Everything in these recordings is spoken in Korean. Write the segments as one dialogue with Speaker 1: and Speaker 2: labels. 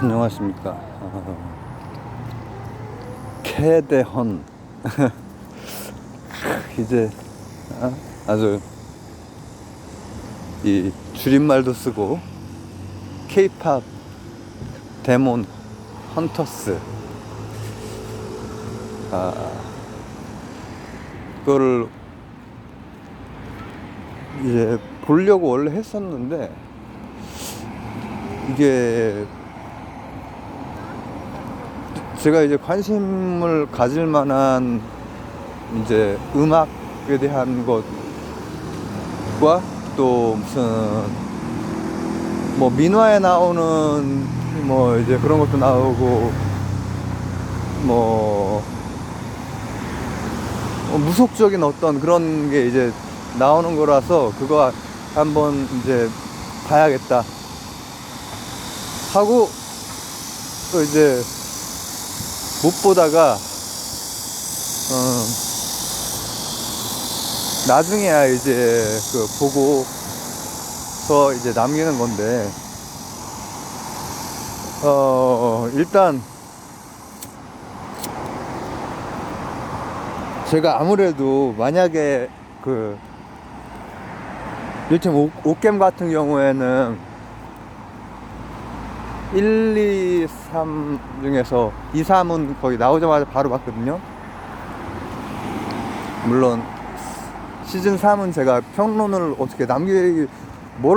Speaker 1: 안녕하십니까. 캐대헌. 이제 아주 이 줄임말도 쓰고 K-팝 데몬 헌터스, 그거를 이제 보려고 원래 했었는데, 이게 제가 이제 관심을 가질 만한 이제 음악에 대한 것과 또 무슨 뭐 민화에 나오는 뭐 이제 그런 것도 나오고 뭐 무속적인 어떤 그런 게 이제 나오는 거라서 그거 한번 이제 봐야겠다 하고 또 이제 못 보다가 나중에야 이제 그 보고서 이제 남기는 건데, 일단 제가 아무래도 만약에 그 일팀 옥겜 같은 경우에는 1, 2, 3 중에서 2, 3은 거의 나오자마자 바로 봤거든요. 물론 시즌 3은 제가 평론을 어떻게 뭐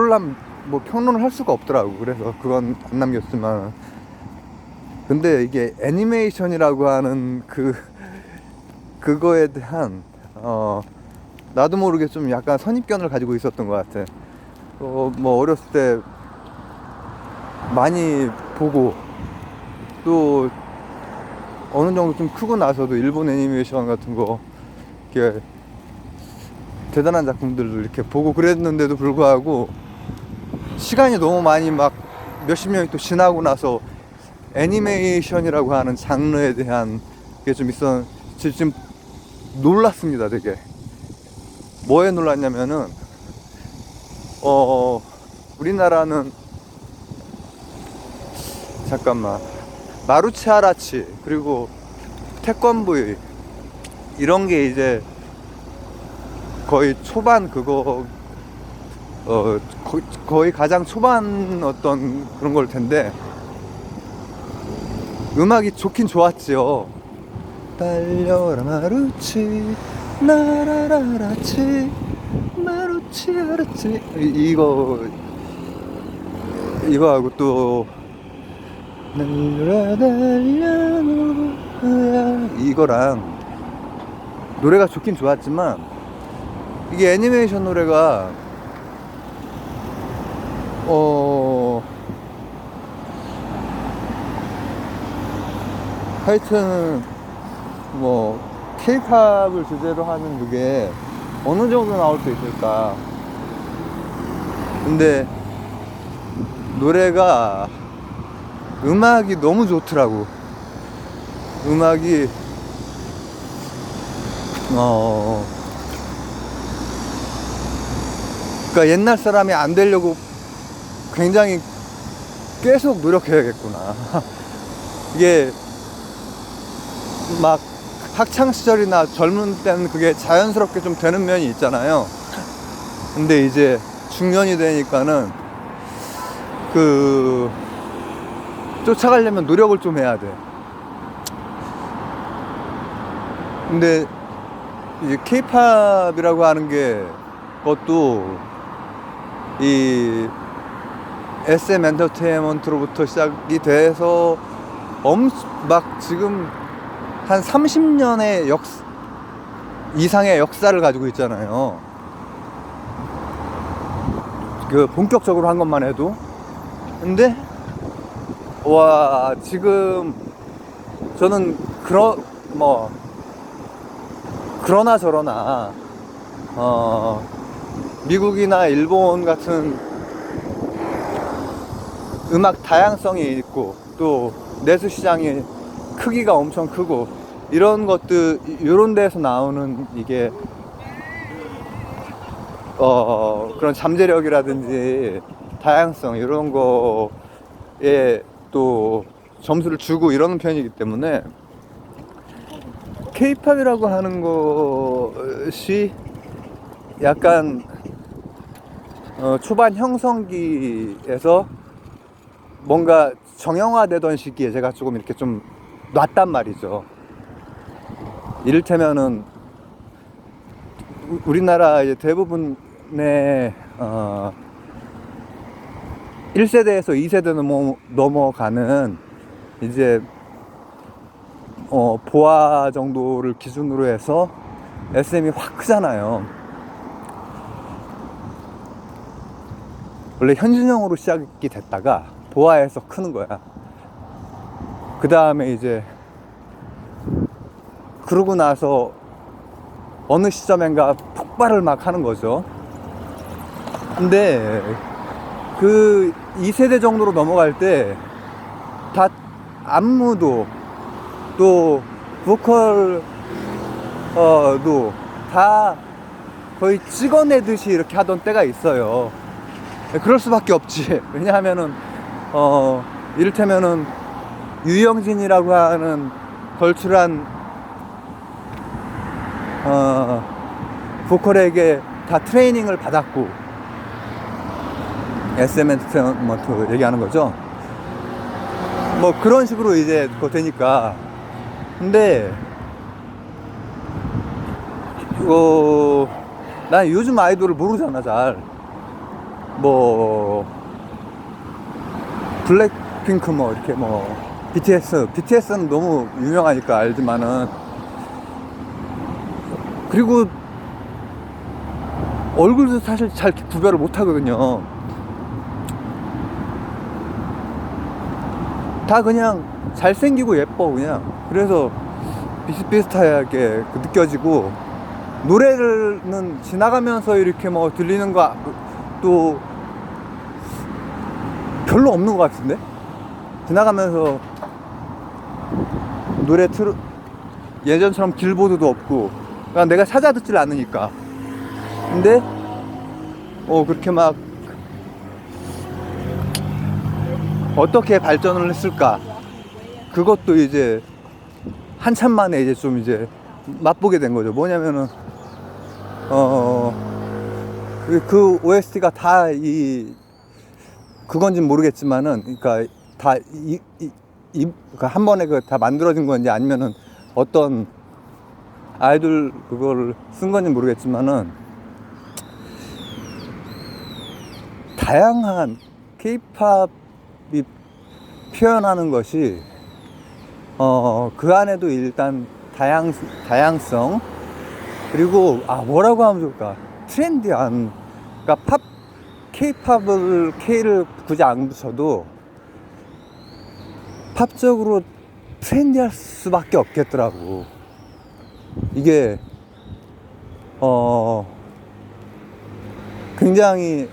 Speaker 1: 평론을 할 수가 없더라고. 그래서 그건 안 남겼지만, 근데 이게 애니메이션이라고 하는 그거에 대한 나도 모르게 좀 약간 선입견을 가지고 있었던 것 같아. 뭐 어렸을 때 많이 보고 또 어느 정도 좀 크고 나서도 일본 애니메이션 같은 거 이렇게 대단한 작품들을 이렇게 보고 그랬는데도 불구하고 시간이 너무 많이 막 몇십 년이 또 지나고 나서 애니메이션이라고 하는 장르에 대한 게 좀 지금 놀랐습니다. 되게 뭐에 놀랐냐면은 우리나라는 마루치 하라치 그리고 태권브이 이런 게 이제 거의 초반 거의 가장 초반 어떤 그런 걸 텐데, 음악이 좋긴 좋았지요. 달려라 마루치 나라라라치 마루치 하라치 이거하고 또 날려라 달려 이거랑 노래가 좋긴 좋았지만, 이게 애니메이션 노래가 하여튼 뭐 K-팝을 주제로 하는 그게 어느 정도 나올 수 있을까. 근데 음악이 너무 좋더라고. 음악이 그러니까 옛날 사람이 안 되려고 굉장히 계속 노력해야겠구나. 이게 막 학창 시절이나 젊은 때는 그게 자연스럽게 좀 되는 면이 있잖아요. 근데 이제 중년이 되니까는 쫓아가려면 노력을 좀 해야 돼. 근데 이제 K-팝이라고 하는 게 그것도 이 SM 엔터테인먼트로부터 시작이 돼서 막 지금 한 30년의 이상의 역사를 가지고 있잖아요. 본격적으로 한 것만 해도. 근데 지금 저는 그러나 저러나 미국이나 일본 같은 음악 다양성이 있고 또 내수 시장이 크기가 엄청 크고 이런 것들, 이런 데서 나오는 이게 그런 잠재력이라든지 다양성 이런 거에 또 점수를 주고 이러는 편이기 때문에 케이팝이라고 하는 것이 약간 초반 형성기에서 뭔가 정형화되던 시기에 제가 조금 이렇게 좀 놨단 말이죠. 이를테면은 우리나라 이제 대부분의 1세대에서 2세대 넘어가는 이제 보아 정도를 기준으로 해서 SM이 확 크잖아요. 원래 현진형으로 시작이 됐다가 보아에서 크는 거야. 그 다음에 이제 그러고 나서 어느 시점인가 폭발을 막 하는 거죠. 근데 그 2세대 정도로 넘어갈 때 다 안무도 또 보컬도 다 거의 찍어내듯이 이렇게 하던 때가 있어요. 그럴 수밖에 없지. 왜냐하면은 이를테면은 유영진이라고 하는 걸출한 보컬에게 다 트레이닝을 받았고, SM 엔터테인먼트 얘기하는 거죠. 뭐 그런 식으로 이제 그거 되니까. 근데 난 요즘 아이돌을 모르잖아 잘. 뭐 블랙핑크 뭐 이렇게 뭐 BTS는 너무 유명하니까 알지만은, 그리고 얼굴도 사실 잘 구별을 못 하거든요. 다 그냥 잘생기고 예뻐 그냥. 그래서 비슷비슷하게 느껴지고, 노래는 지나가면서 이렇게 뭐 들리는 거 또 별로 없는 것 같은데? 지나가면서 노래 예전처럼 길보드도 없고, 그러니까 내가 찾아 듣질 않으니까. 근데 그렇게 막 어떻게 발전을 했을까, 그것도 이제 한참 만에 이제 좀 이제 맛보게 된 거죠. 뭐냐면은 그 OST가 다 그건진 모르겠지만은, 그러니까 다 그러니까 한 번에 다 만들어진 건지 아니면은 어떤 아이돌 그거를 쓴 건지 모르겠지만은, 다양한 K-팝이 표현하는 것이 그 안에도 일단 다양성, 그리고 뭐라고 하면 좋을까, 트렌디한, 그러니까 K-팝을 K를 굳이 안 붙여도 팝적으로 트렌디할 수밖에 없겠더라고. 이게 굉장히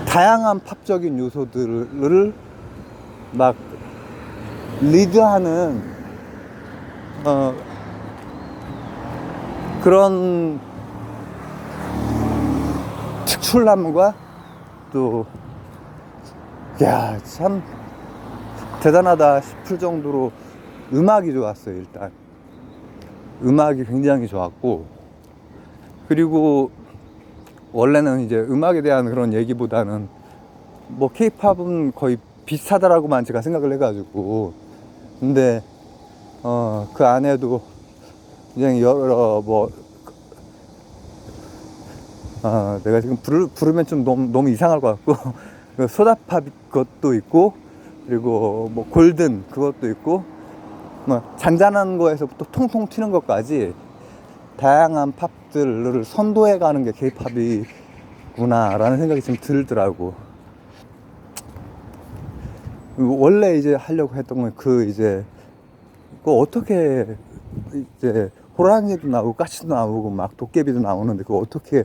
Speaker 1: 다양한 팝적인 요소들을 막 리드하는 그런 특출남과, 또 참 대단하다 싶을 정도로 음악이 좋았어요. 일단 음악이 굉장히 좋았고, 그리고 원래는 이제 음악에 대한 그런 얘기보다는 뭐 K-팝은 거의 비슷하다라고만 제가 생각을 해가지고, 근데 그 안에도 굉장히 여러 내가 지금 부르면 좀 너무 이상할 것 같고 소다팝 그것도 있고, 그리고 뭐 골든 그것도 있고, 뭐 잔잔한 거에서부터 통통 튀는 것까지 다양한 팝들을 선도해가는 게 K-팝이구나라는 생각이 좀 들더라고. 원래 이제 하려고 했던 건 이제 어떻게 이제 호랑이도 나오고 까치도 나오고 막 도깨비도 나오는데 어떻게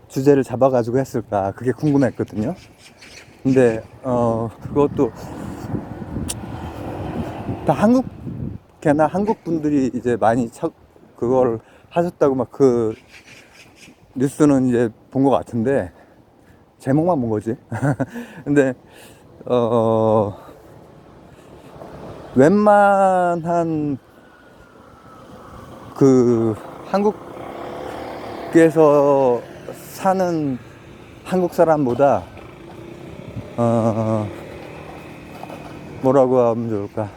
Speaker 1: 주제를 잡아가지고 했을까, 그게 궁금했거든요. 근데 그것도 다 한국 분들이 이제 많이 그걸 하셨다고 막 그 뉴스는 이제 본 것 같은데, 제목만 본 거지. 근데 웬만한 그 한국에서 사는 한국 사람보다 뭐라고 하면 좋을까?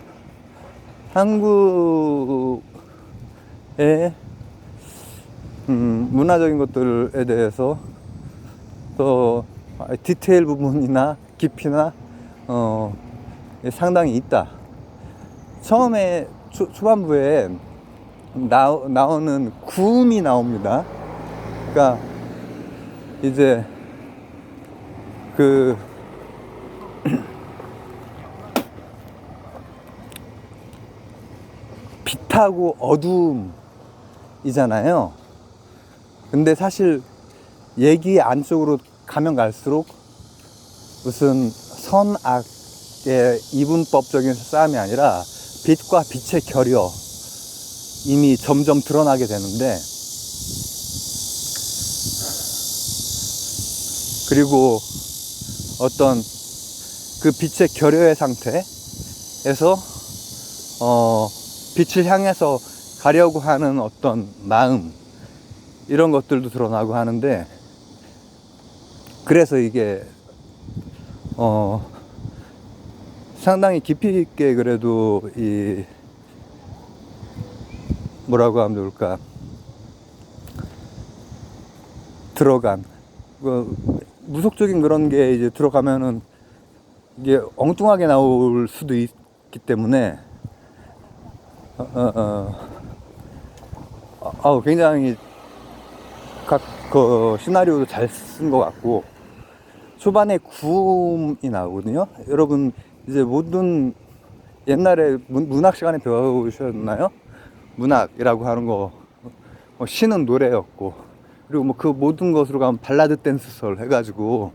Speaker 1: 한국의 문화적인 것들에 대해서 또 디테일 부분이나 깊이나 상당히 있다. 처음에 초반부에 나오는 구음이 나옵니다. 그러니까 이제 그 빛하고 어둠이잖아요. 근데 사실 얘기 안쪽으로 가면 갈수록 무슨 선악의 이분법적인 싸움이 아니라 빛과 빛의 결여 이미 점점 드러나게 되는데, 그리고 어떤 그 빛의 결여의 상태에서 빛을 향해서 가려고 하는 어떤 마음, 이런 것들도 드러나고 하는데, 그래서 이게 상당히 깊이 있게 그래도 이 뭐라고 하면 좋을까, 들어간 무속적인 그런 게 이제 들어가면은 이게 엉뚱하게 나올 수도 있기 때문에 굉장히 각 그 시나리오도 잘 쓴 것 같고, 초반에 구음이 나오거든요. 여러분 이제 모든 옛날에 문학 시간에 배우셨나요? 문학이라고 하는 거 시는 노래였고, 그리고 뭐 그 모든 것으로 가면 발라드 댄스설 해가지고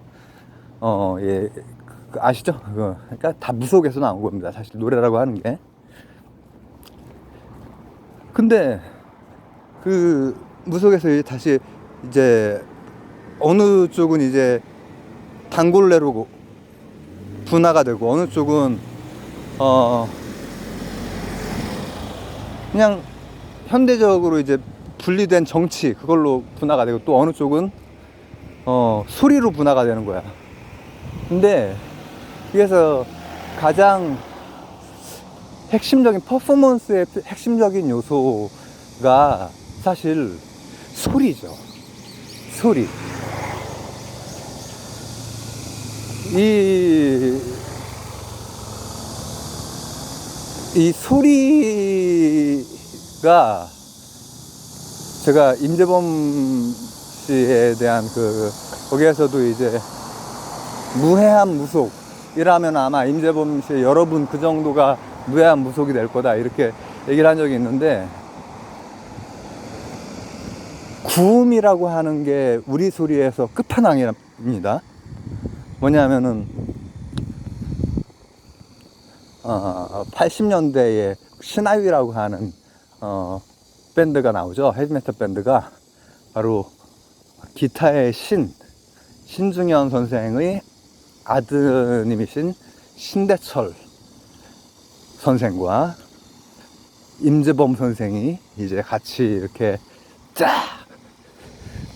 Speaker 1: 예, 아시죠? 그러니까 다 무속에서 나온 겁니다. 사실 노래라고 하는 게. 근데 그 무속에서 다시 이제 어느 쪽은 이제 단골레로 분화가 되고, 어느 쪽은 그냥 현대적으로 이제 분리된 정치, 그걸로 분화가 되고, 또 어느 쪽은 소리로 분화가 되는 거야. 근데 그래서 가장 핵심적인 퍼포먼스의 핵심적인 요소가 사실 소리죠. 소리. 이 소리가, 제가 임재범 씨에 대한 거기에서도 이제 무해한 무속이라면 아마 임재범 씨의 여러분 그 정도가 무해한 무속이 될 거다, 이렇게 얘기를 한 적이 있는데, 구음이라고 하는 게 우리 소리에서 끝판왕입니다. 뭐냐면은 80년대에 신하위라고 하는 밴드가 나오죠. 헤비메탈 밴드가 바로 기타의 신중현 선생의 아드님이신 신대철 선생과 임재범 선생이 이제 같이 이렇게 쫙,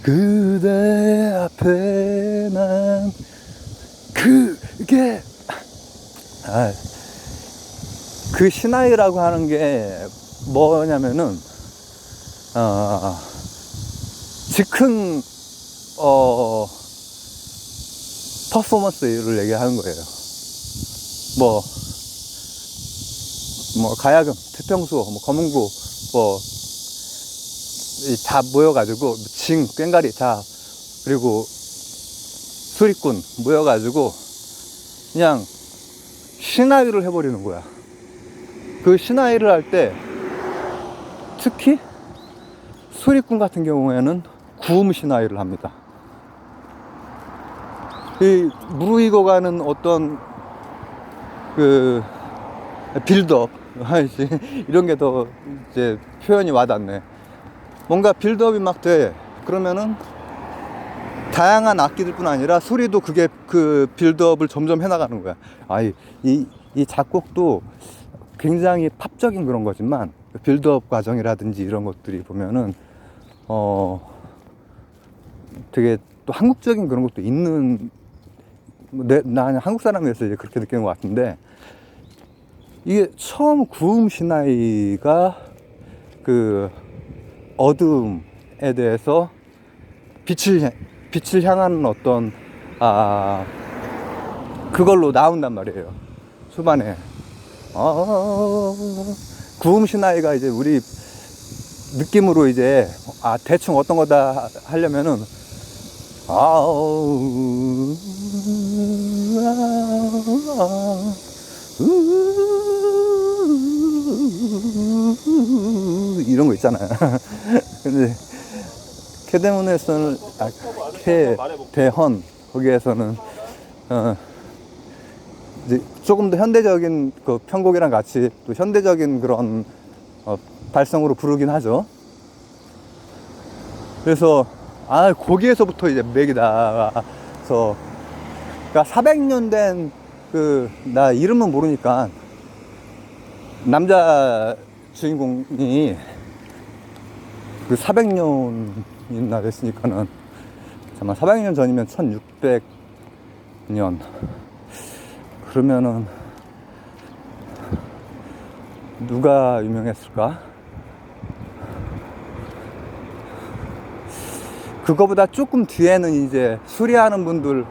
Speaker 1: 그대 앞에 난 그게 그 신하이라고 하는 게 뭐냐면은 즉흥 퍼포먼스를 얘기하는 거예요. 뭐 가야금, 태평소, 검은고 다 모여가지고, 꽹과리 다, 그리고 수리꾼 모여가지고 그냥 신하위를 해버리는 거야. 그 신하위를 할 때 특히 수리꾼 같은 경우에는 구음 신하위를 합니다. 이 무르익어가는 어떤 빌드업 이런 게 더 이제 표현이 와닿네. 뭔가 빌드업이 막 돼. 그러면은 다양한 악기들뿐 아니라 소리도 그게 그 빌드업을 점점 해나가는 거야. 이 작곡도 굉장히 팝적인 그런 거지만 빌드업 과정이라든지 이런 것들이 보면은 되게 또 한국적인 그런 것도 있는, 나는 한국 사람이어서 이제 그렇게 느끼는 것 같은데, 이게 처음 구음 시나이가 그 어둠에 대해서 빛을 향하는 어떤 그걸로 나온단 말이에요. 초반에 구음 시나이가 이제 우리 느낌으로 이제 대충 어떤 거다 하려면은 이런 거 있잖아요. 근데 캐데몬에서는 캐대헌 거기에서는 이제 조금 더 현대적인 그 편곡이랑 같이 또 현대적인 그런 발성으로 부르긴 하죠. 그래서 거기에서부터 이제 맥이 나와서, 그러니까 400년 된 나 이름은 모르니까 남자 주인공이 그 400년이나 됐으니까는, 잠깐 400년 전이면 1600년 그러면은 누가 유명했을까? 그거보다 조금 뒤에는 이제 수리하는 분들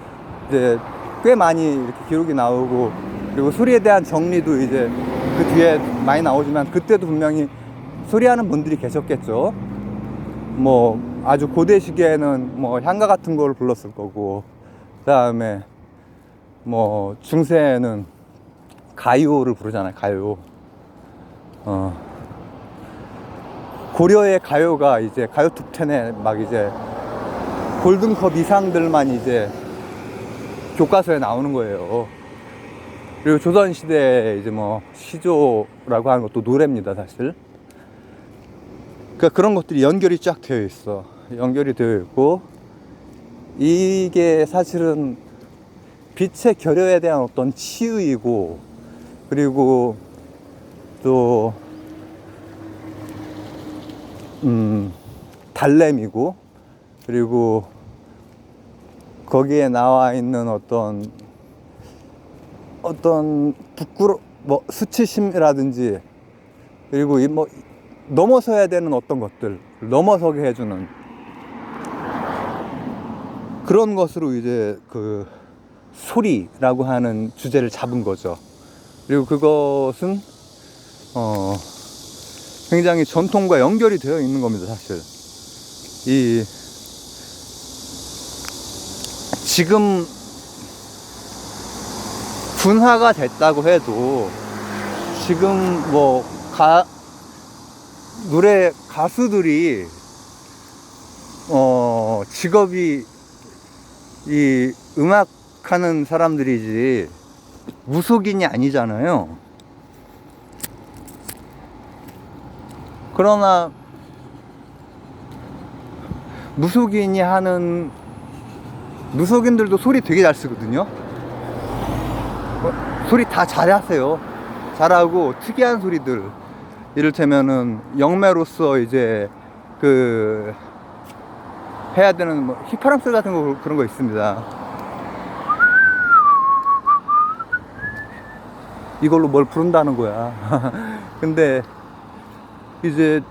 Speaker 1: 이제 꽤 많이 이렇게 기록이 나오고, 그리고 수리에 대한 정리도 이제 그 뒤에 많이 나오지만, 그때도 분명히 수리하는 분들이 계셨겠죠. 뭐 아주 고대 시기에는 뭐 향가 같은 걸 불렀을 거고, 그 다음에 뭐 중세에는 가요를 부르잖아요. 가요. 고려의 가요가 이제 가요 톱10에 막 이제 골든컵 이상들만 이제 교과서에 나오는 거예요. 그리고 조선시대에 이제 뭐 시조라고 하는 것도 노래입니다, 사실. 그러니까 그런 것들이 연결이 쫙 되어 있어. 연결이 되어 있고, 이게 사실은 빛의 결여에 대한 어떤 치유이고, 그리고 또 달램이고, 그리고 거기에 나와 있는 어떤 수치심이라든지, 그리고 넘어서야 되는 어떤 것들, 넘어서게 해주는 그런 것으로 이제 그 소리라고 하는 주제를 잡은 거죠. 그리고 그것은 굉장히 전통과 연결이 되어 있는 겁니다, 사실. 지금 분화가 됐다고 해도, 지금 뭐 노래 가수들이 직업이 이 음악하는 사람들이지 무속인이 아니잖아요. 그러나 무속인들도 소리 되게 잘 쓰거든요. 소리 다 잘하세요. 잘하고 특이한 소리들, 이를테면은 영매로서 이제 해야 되는 뭐 휘파람 소리 같은 거, 그런 거 있습니다. 이걸로 뭘 부른다는 거야. 근데 이제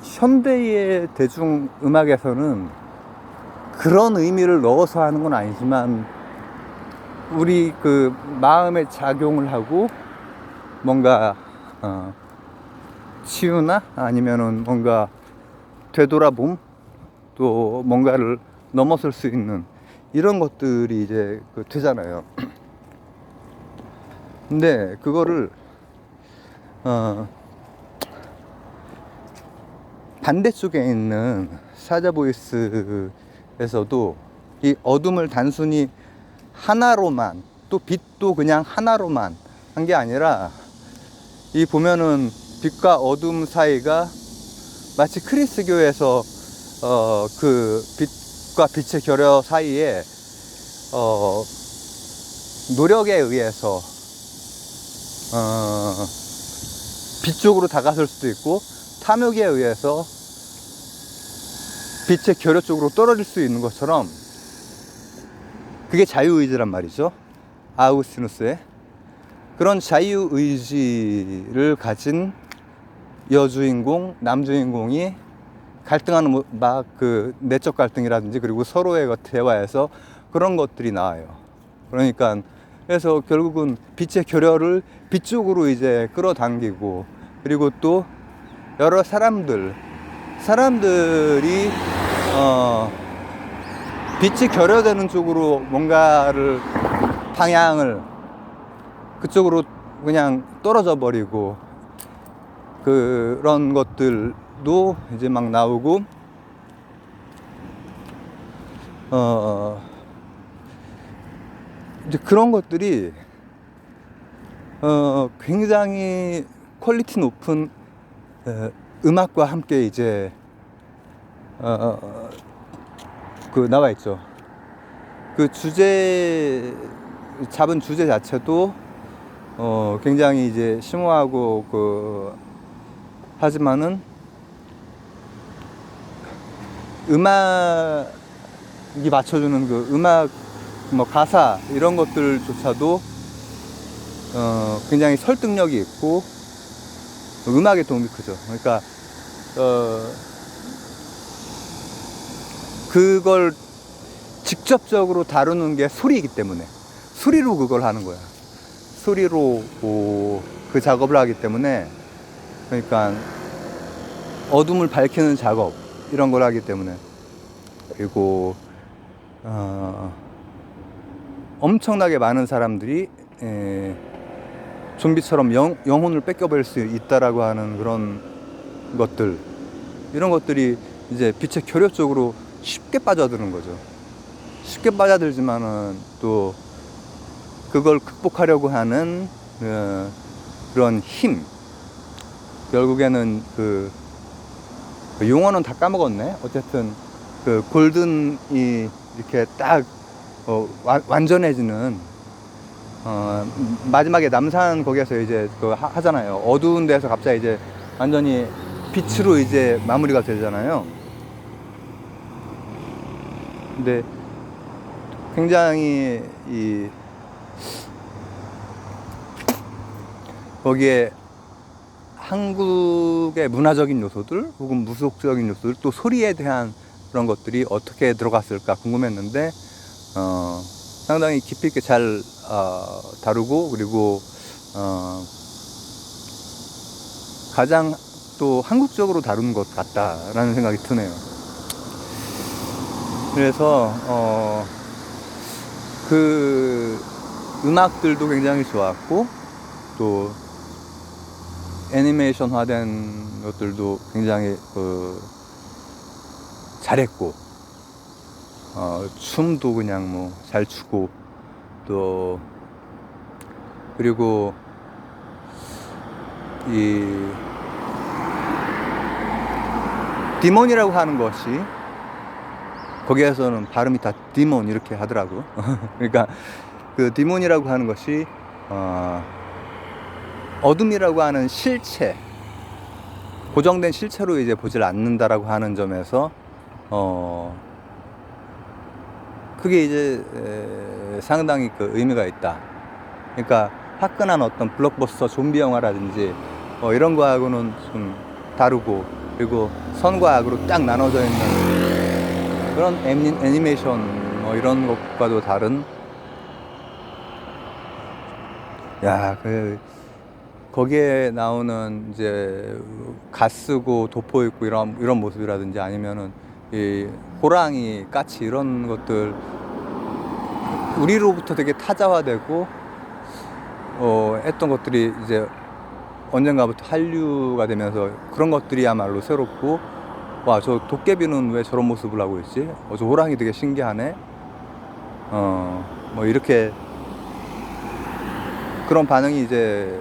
Speaker 1: 현대의 대중 음악에서는 그런 의미를 넣어서 하는 건 아니지만, 우리 그 마음에 작용을 하고 뭔가 치유나 아니면은 뭔가 되돌아봄, 또 뭔가를 넘어설 수 있는 이런 것들이 이제 되잖아요. 근데 그거를 반대쪽에 있는 사자보이스에서도 이 어둠을 단순히 하나로만, 또 빛도 그냥 하나로만 한 게 아니라, 이 보면은 빛과 어둠 사이가 마치 크리스교에서 그 빛의 결여 사이에 노력에 의해서 빛 쪽으로 다가설 수도 있고, 탐욕에 의해서 빛의 결여 쪽으로 떨어질 수 있는 것처럼, 그게 자유의지란 말이죠. 아우구스티누스의 그런 자유의지를 가진 여주인공, 남주인공이 갈등하는 막 그 내적 갈등이라든지, 그리고 서로의 대화에서 그런 것들이 나와요. 그러니까 그래서 결국은 빛의 결여를 빛 쪽으로 이제 끌어당기고, 그리고 또 여러 사람들이 빛이 결여되는 쪽으로 뭔가를 방향을 그쪽으로 그냥 떨어져 버리고, 그런 것들도 이제 막 나오고, 이제 그런 것들이 굉장히 퀄리티 높은 음악과 함께 이제 그 나와 있죠. 그 잡은 주제 자체도 굉장히 이제 심오하고 하지만은 음악이 맞춰주는 그 음악 가사 이런 것들조차도 굉장히 설득력이 있고 음악의 도움이 크죠. 그러니까 그걸 직접적으로 다루는 게 소리이기 때문에, 소리로 그걸 하는 거야. 소리로 그 작업을 하기 때문에, 그러니까 어둠을 밝히는 작업 이런 걸 하기 때문에, 그리고 엄청나게 많은 사람들이 좀비처럼 영혼을 뺏겨버릴 수 있다라고 하는 그런 것들, 이런 것들이 이제 빛의 결여 쪽으로 쉽게 빠져드는 거죠. 쉽게 빠져들지만은 또 그걸 극복하려고 하는 그런 힘, 결국에는 그 용어는 다 까먹었네. 어쨌든 그 골든이 이렇게 딱 완전해지는 마지막에 남산 거기에서 이제 하잖아요. 어두운 데서 갑자기 이제 완전히 빛으로 이제 마무리가 되잖아요. 근데 굉장히 거기에 한국의 문화적인 요소들 혹은 무속적인 요소들, 또 소리에 대한 그런 것들이 어떻게 들어갔을까 궁금했는데 상당히 깊이 있게 잘 다루고, 그리고 가장 또 한국적으로 다룬 것 같다라는 생각이 드네요. 그래서 그 음악들도 굉장히 좋았고, 또 애니메이션화된 것들도 굉장히 잘했고, 춤도 그냥 뭐 잘 추고, 또 그리고 이 디몬이라고 하는 것이, 거기에서는 발음이 다 디몬 이렇게 하더라고. 그러니까 그 디몬이라고 하는 것이 어둠이라고 하는 실체, 고정된 실체로 이제 보질 않는다라고 하는 점에서 그게 이제 상당히 그 의미가 있다. 그러니까 화끈한 어떤 블록버스터 좀비 영화라든지 이런 거하고는 좀 다르고, 그리고 선과 악으로 딱 나눠져 있는 그런 애니메이션 이런 것과도 다른, 거기에 나오는 이제 갓 쓰고 도포 입고 이런 모습이라든지, 아니면은 이 호랑이, 까치 이런 것들 우리로부터 되게 타자화되고 했던 것들이 이제 언젠가부터 한류가 되면서 그런 것들이야말로 새롭고, 와, 저 도깨비는 왜 저런 모습을 하고 있지? 저 호랑이 되게 신기하네. 뭐 이렇게 그런 반응이 이제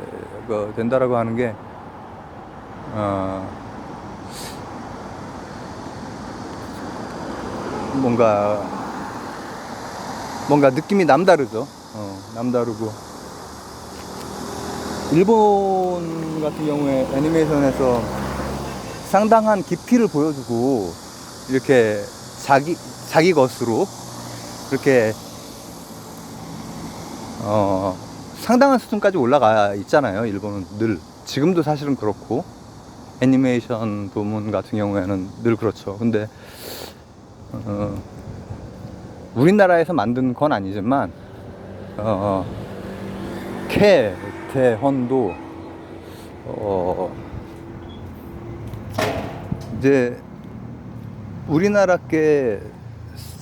Speaker 1: 된다라고 하는 게 뭔가 느낌이 남다르죠. 남다르고. 일본 같은 경우에 애니메이션에서 상당한 깊이를 보여주고, 이렇게 자기 것으로, 이렇게, 상당한 수준까지 올라가 있잖아요. 일본은 늘. 지금도 사실은 그렇고, 애니메이션 부문 같은 경우에는 늘 그렇죠. 근데, 우리나라에서 만든 건 아니지만, 태헌도, 이제, 우리나라 게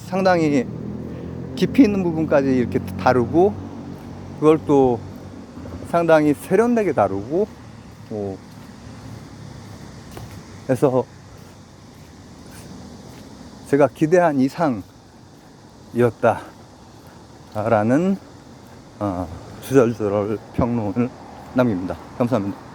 Speaker 1: 상당히 깊이 있는 부분까지 이렇게 다루고, 그걸 또 상당히 세련되게 다루고, 그래서 제가 기대한 이상이었다라는 주절주절 평론을 남깁니다. 감사합니다.